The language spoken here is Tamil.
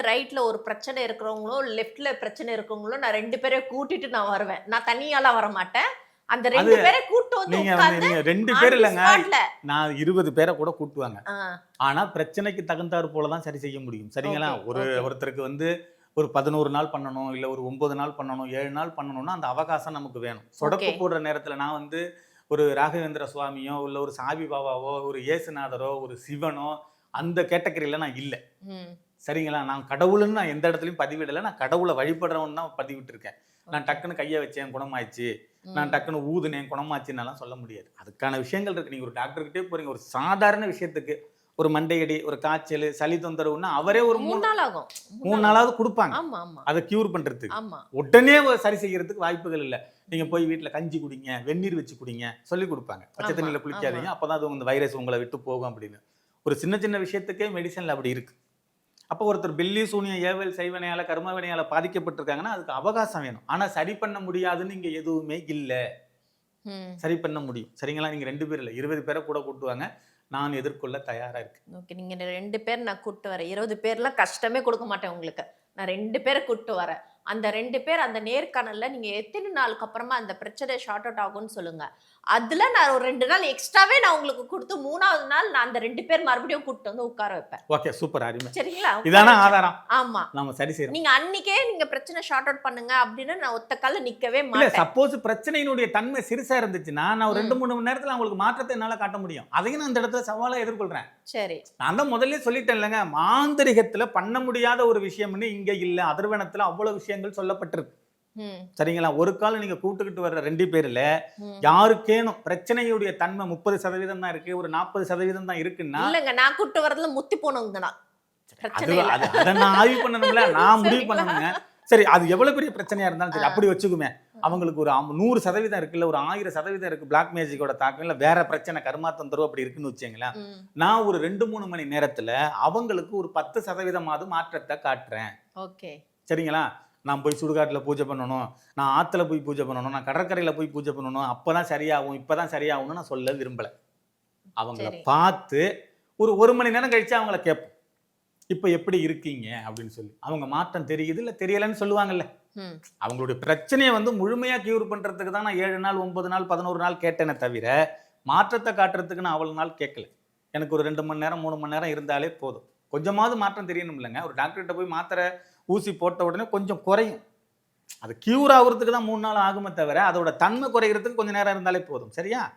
ரைட்ல ஒரு பிரச்சனை இருக்கிறவங்களோ, லெஃப்ட்ல பிரச்சனை இருக்கிறவங்களோ, நான் 2 பேரையும் கூட்டிட்டு நான் வருவேன். நான் தனியாலாம் வரமாட்டேன். அந்த அது 2 பேரை கூட்டு வந்து உட்கார்ந்து நீங்க 2 ஆன் பேர் தி இல்லங்க. ஸ்பாட்ல. நான் 20 பேர கூட கூட்டுவாங்க. ஆ. ஆனா பிரச்சனைக்கு தகுந்தாற் போல தான் சரி செய்ய முடியும். சரிங்களா? Okay, okay. ஒருத்தருக்கு வந்து ஒரு 11 நாள் பண்ணணும், இல்ல ஒரு 9 நாள் பண்ணணும், 7 நாள் பண்ணணும்னா அந்த அவகாசம் நமக்கு வேணும். சொடக்கு ஓகே. போடுற நேரத்துல நான் வந்து ஒரு ராகவேந்திர சுவாமியோ, இல்ல ஒரு சாவி பாபாவோ, ஒரு இயேசுநாதரோ, ஒரு சிவனோ அந்த கேட்டகரியில நான் இல்ல. ம். சரிங்களா? நான் கடவுள்ன்னு நான் எந்த இடத்துலயும் பதிவிடல. நான் கடவுள வழிபடுறவன்னு தான் பதிவிட்டுருக்கேன். நான் ஓகே. டக்குன்னு கைய வச்சேன் குணமாயிருச்சு. நான் ம். டக்குன்னு ஊதுனேன் குணமாச்சுன்னலாம் சொல்ல முடியாது. அதுக்கான விஷயங்கள் இருக்கு. நீங்க ஒரு டாக்டர்கிட்டயே போறீங்க. ஒரு சாதாரண விஷயத்துக்கு ஒரு மண்டையடி, ஒரு காய்ச்சல், சளி தொந்தரவுன்னா அவரே ஒரு 3 நாள் ஆகும். 3 நாளாவது குடுப்பாங்க. ஆமா, ஆமா, அத கியூர் பண்றதுக்கு. ஆமா. உடனே சரி செய்யறதுக்கு வாய்ப்புகள் இல்ல. நீங்க போய் வீட்ல கஞ்சி குடிங்க, வெந்நீர் வச்சு குடிங்க சொல்லிக் குடுப்பாங்க. பச்சை ஆமா, தண்ணீல ஆமா. குளிக்காதீங்க. அப்பதான் அது இந்த வைரஸ் உங்கள விட்டு போகும் அப்படின்னு. ஒரு சின்ன சின்ன விஷயத்துக்கே மெடிசின்ல அப்படி இருக்கு. அப்போ ஒருத்தர் பில்லி, சூனியம், ஏவல், செய்வினையால, கர்ம வினையால பாதிக்கப்பட்டிருக்காங்கன்னா அதுக்கு அவகாசம் வேணும். ஆனா சரி பண்ண முடியாதுன்னு இங்க எதுவுமே இல்ல. ம். சரி பண்ண முடியும். சரிங்களா? நீங்க 2 பேர் இல்ல. 20 பேர கூட கூட்டுவாங்க. நான் எதிர்கொள்ள தயாரா இருக்கேன். ஓகே. நீங்க 2 பேர் நான் கூட்டு வரேன். 20 பேர்லாம் கஷ்டமே குடுக்க மாட்டேன் உங்களுக்கு. நான் 2 பேர கூட்டு வரேன். அந்த 2 பேர் அந்த நேர்காணல்ல நீங்க எத்தன நாளுக்கு அப்புறமா அந்த பிரச்சனை ஷார்ட் அவுட் ஆகும்னு சொல்லுங்க. அதுல நான் ஒரு 2 நாள் எக்ஸ்ட்ராவே நான் உங்களுக்கு குடுத்து 3வது நாள் நான் அந்த 2 பேர் மறுபடியும் கூட்டிட்டு வந்து உட்கார வைப்பேன். ஓகே. சூப்பர். அருமை. சரிங்களா? உட்கார இதான வச்சு ஆதாரம். ஆமா. நாம சரி செய்றோம். நீங்க அன்னைக்கே நீங்க பிரச்சனை ஷார்ட் அவுட் பண்ணுங்க அப்படின்னு நான் ஒத்த கால்ல நிக்கவே இல்ல மாட்டேன். சப்போஸ் பிரச்சனையினுடைய தன்மை சிறுசா இருந்துச்சுன்னா, நான் ஒரு 2, ம். 3 மணி நேரத்துல அவங்களுக்கு மாற்றத்தை என்னால காட்ட முடியும். அதையும் நான் இந்த இடத்துல சவாலா எதிர்கொள்றேன். சரி. நான் தான் முதல்லயே சொல்லிட்டேன்லங்க. மாந்திரிகத்துல பண்ண முடியாத ஒரு விஷயம்னு இங்க இல்ல. அதர்வனத்துல அவ்வளவு விஷயங்கள் சொல்லப்பட்டிருக்கு. ம். சரிங்களா? ஒரு கால் நீங்க கூட்டுக்கிட்டு வர்ற 2 பேர்ல ம். யாருக்கேனும் பிரச்சனையுடைய தன்மை 30% தான் இருக்கு. ஒரு 40% தான் இருக்குன்னா, இல்லங்க. நான் கூட்டு வரதுல முத்தி போனவங்க தான். பிரச்சனை இல்ல. அத நான் ஆய்வு பண்ணணும்ல. நான் முடிவு சரிங்களா? பண்ணணுங்க. சரி அது எவ்வளவு பெரிய பிரச்சனையா இருந்தாலும் சரி, ஆ. அப்படி வச்சுக்குமே. அவங்களுக்கு ஒரு 100% இருக்கு, இல்ல ஒரு 1000% இருக்கு பிளாக் மேஜிக்கோட தாக்கம், இல்ல வேற பிரச்சனை கர்மா தொந்தரவு அப்படி இருக்குன்னு வச்சுங்களேன். ம். நான் ஒரு 2, 3 மணி நேரத்துல அவங்களுக்கு ஒரு 10% மாற்றத்தை காட்டுறேன். ஓகே. சரிங்களா? நான் போய் சுடுகாட்டுல பூஜை பண்ணணும், நான் ஆத்துல போய் பூஜை பண்ணணும், நான் கடற்கரையில போய் பூஜை பண்ணணும், அப்பதான் சரியாகும், இப்பதான் சரியாகும்னு நான் சொல்ல விரும்பல. அவங்கள சரி. பார்த்து ஒரு 1 மணி நேரம் கழிச்சு அவங்கள கேட்போம். இப்ப எப்படி இருக்கீங்க அப்படின்னு சொல்லி. அவங்க மாற்றம் தெரியுது இல்ல தெரியலன்னு சொல்லுவாங்கல்ல. ம். அவங்களுடைய பிரச்சனைய வந்து முழுமையா கியூர் பண்றதுக்கு தான் நான் 7 நாள், 9 நாள், 11 நாள் கேட்டேனே தவிர, மாற்றத்த காட்டுறதுக்கு நான் அவ்வளவு நாள் கேட்கல. எனக்கு ஒரு 2 மணி நேரம், 3 மணி நேரம் இருந்தாலே போதும். கொஞ்சமாவது மாற்றம் தெரியணும்லங்க. ஒரு டாக்டர்கிட்ட போய் மாத்திரை, ஊசி போட்ட உடனே கொஞ்சம் குறையும். அது கியூர் ஆகுறதுக்கு தான் 3 நாள் ஆகுமே தவிர, அதோட தன்மை குறையறதுக்கு கொஞ்சம் நேரம் இருந்தாலே போதும். சரியா?